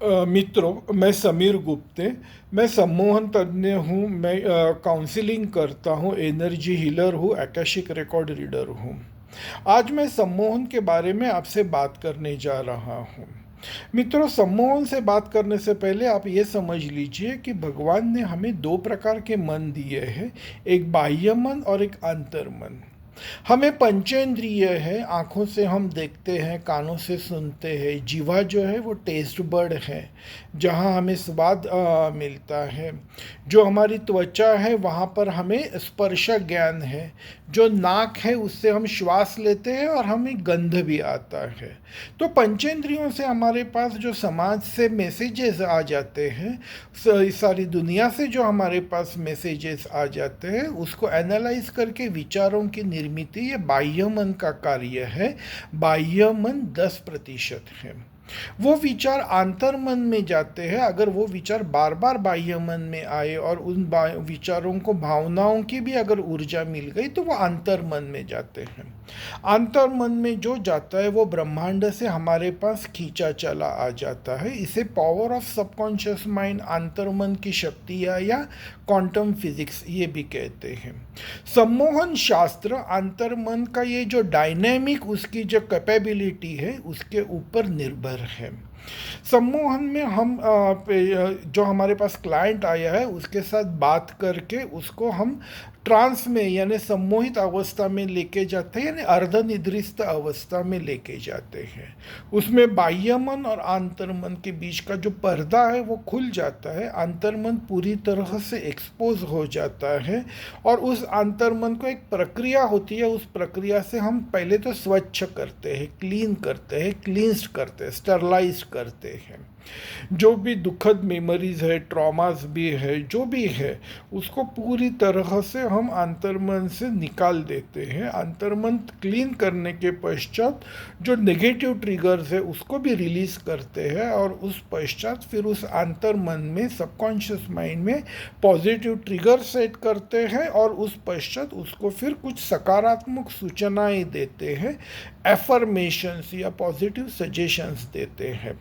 मित्रों, मैं समीर गुप्ते। मैं सम्मोहन तज्ञ हूँ। मैं काउंसलिंग करता हूँ, एनर्जी हीलर हूँ, आकाशिक रिकॉर्ड रीडर हूँ। आज मैं सम्मोहन के बारे में आपसे बात करने जा रहा हूँ। मित्रों, सम्मोहन से बात करने से पहले आप ये समझ लीजिए कि भगवान ने हमें दो प्रकार के मन दिए हैं, एक बाह्य मन और एक अंतर मन। हमें पंचेंद्रिय है, आँखों से हम देखते हैं, कानों से सुनते हैं। जीवा जो है वो टेस्ट बर्ड है, जहाँ हमें स्वाद मिलता है। जो हमारी त्वचा है वहाँ पर हमें स्पर्श ज्ञान है। जो नाक है उससे हम श्वास लेते हैं और हमें गंध भी आता है। तो पंचेंद्रियों से हमारे पास जो समाज से मैसेजेस आ जाते हैं, सारी दुनिया से जो हमारे पास मैसेजेस आ जाते हैं, उसको एनालाइज करके विचारों की निर्मित ये बाह्य मन का कार्य है। बाह्य मन 10% है। वो विचार आंतर मन में जाते हैं। अगर वो विचार बार बार बाह्य मन में आए और उन विचारों को, भावनाओं की भी अगर ऊर्जा मिल गई, तो वो आंतर मन में जाते हैं। आंतर मन में जो जाता है वो ब्रह्मांड से हमारे पास खींचा चला आ जाता है। इसे पावर ऑफ सबकॉन्शियस माइंड, आंतर मन की शक्ति या क्वांटम फिजिक्स ये भी कहते हैं। सम्मोहन शास्त्र आंतर मन का ये जो डायनेमिक, उसकी जो कैपेबिलिटी है, उसके ऊपर निर्भर है। सम्मोहन में हम जो हमारे पास क्लाइंट आया है उसके साथ बात करके उसको हम ट्रांस में यानी सम्मोहित अवस्था में लेके जाते हैं, यानी अर्धनिद्रिस्त अवस्था में लेके जाते हैं। उसमें बाह्य मन और आंतर मन के बीच का जो पर्दा है वो खुल जाता है। आंतर मन पूरी तरह से एक्सपोज हो जाता है और उस आंतर मन को एक प्रक्रिया होती है। उस प्रक्रिया से हम पहले तो स्वच्छ करते हैं, क्लीन करते हैं, क्लींस्ड करते हैं, स्टरलाइज करते हैं। जो भी दुखद मेमोरीज है, ट्रॉमास भी है, जो भी है, उसको पूरी तरह से हम अंतर्मन से निकाल देते हैं। अंतर्मन क्लीन करने के पश्चात जो नेगेटिव ट्रिगर्स है उसको भी रिलीज करते हैं और उस पश्चात फिर उस अंतर्मन में, सबकॉन्शियस माइंड में पॉजिटिव ट्रिगर सेट करते हैं और उस पश्चात उसको फिर कुछ सकारात्मक सूचनाएं देते हैं, एफर्मेशंस या पॉजिटिव सजेशंस देते हैं।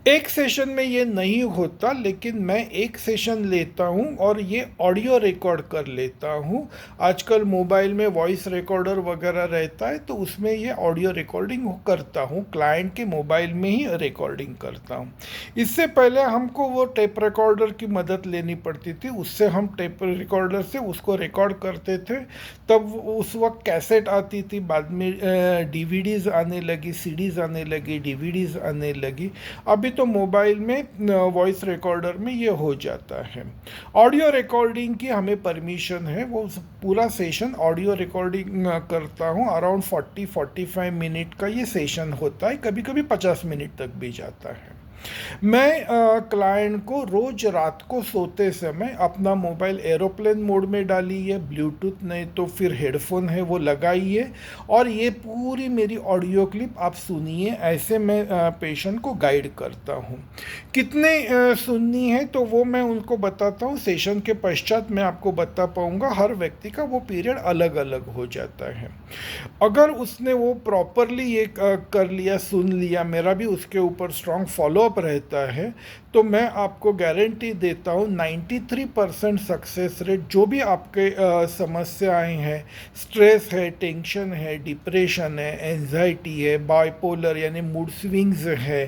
एक सेशन में ये नहीं होता, लेकिन मैं एक सेशन लेता हूँ और ये ऑडियो रिकॉर्ड कर लेता हूँ। आजकल मोबाइल में वॉइस रिकॉर्डर वगैरह रहता है, तो उसमें ये ऑडियो रिकॉर्डिंग करता हूँ, क्लाइंट के मोबाइल में ही रिकॉर्डिंग करता हूँ। इससे पहले हमको वो टेप रिकॉर्डर की मदद लेनी पड़ती थी, उससे हम टेप रिकॉर्डर से उसको रिकॉर्ड करते थे। तब उस वक्त कैसेट आती थी, बाद में डीवीडीज़ आने लगी, सीडीज़ आने लगी, डीवीडीज़ आने लगी। अभी तो मोबाइल में वॉइस रिकॉर्डर में ये हो जाता है। ऑडियो रिकॉर्डिंग की हमें परमिशन है, वो पूरा सेशन ऑडियो रिकॉर्डिंग करता हूँ। अराउंड 40-45 मिनट का ये सेशन होता है, कभी कभी 50 मिनट तक भी जाता है। मैं क्लाइंट को रोज रात को सोते समय अपना मोबाइल एरोप्लेन मोड में डालिए, ब्लूटूथ नहीं तो फिर हेडफोन है वो लगाइए और ये पूरी मेरी ऑडियो क्लिप आप सुनिए। ऐसे मैं पेशेंट को गाइड करता हूँ। कितने सुननी है तो वो मैं उनको बताता हूँ। सेशन के पश्चात मैं आपको बता पाऊँगा। हर व्यक्ति का वो पीरियड अलग अलग हो जाता है। अगर उसने वो प्रॉपरली ये कर लिया, सुन लिया, मेरा भी उसके ऊपर स्ट्रांग फॉलोअप रहता है, तो मैं आपको गारंटी देता हूँ 93% सक्सेस रेट। जो भी आपके समस्याएं हैं, स्ट्रेस है, टेंशन है, डिप्रेशन है, एंजाइटी है, बाइपोलर यानी मूड स्विंग्स है,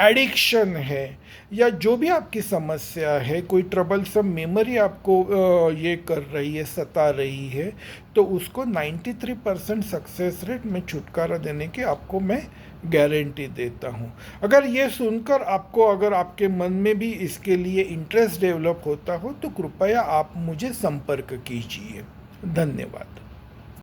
एडिक्शन है, या जो भी आपकी समस्या है, कोई ट्रबलसम मेमोरी आपको ये कर रही है, सता रही है, तो उसको 93% सक्सेस रेट में छुटकारा देने की आपको मैं गारंटी देता हूँ। अगर ये सुनकर आपको, अगर आपके मन में भी इसके लिए इंटरेस्ट डेवलप होता हो, तो कृपया आप मुझे संपर्क कीजिए। धन्यवाद।